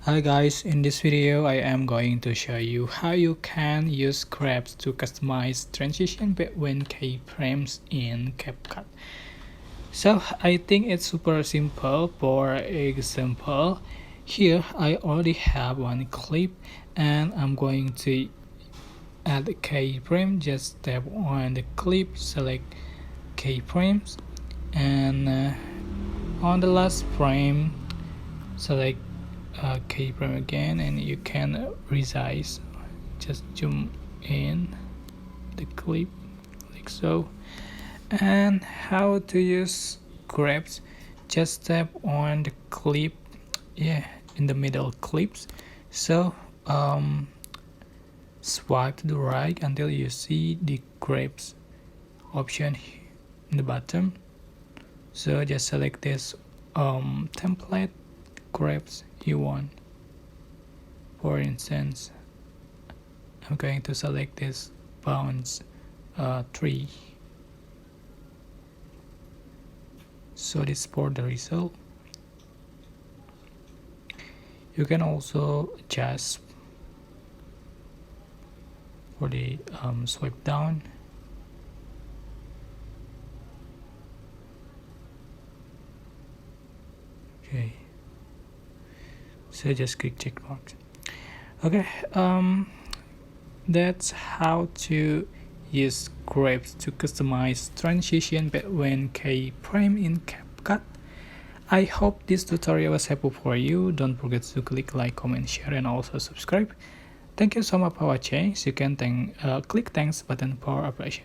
Hi guys, in this video I am going to show you how you can use grabs to customize transition between keyframes in CapCut. So I think it's super simple. For example, here I already have one clip and I'm going to add a keyframe. Just tap on the clip, select keyframes, and on the last frame select keyframe again, and you can resize. Just zoom in the clip like so. And how to use grabs, just tap on the clip, in the middle clips. So swipe to the right until you see the grabs option in the bottom. So just select this template grabs you want. For instance, I'm going to select this bounce tree. So this for the result. You can also adjust for the swipe down. Okay, so just click check box. Okay, that's how to use grabs to customize transition between keyframe in CapCut. I hope this tutorial was helpful for you. Don't forget to click like, comment, share, and also subscribe. Thank you so much for watching. You can click thanks button for appreciation.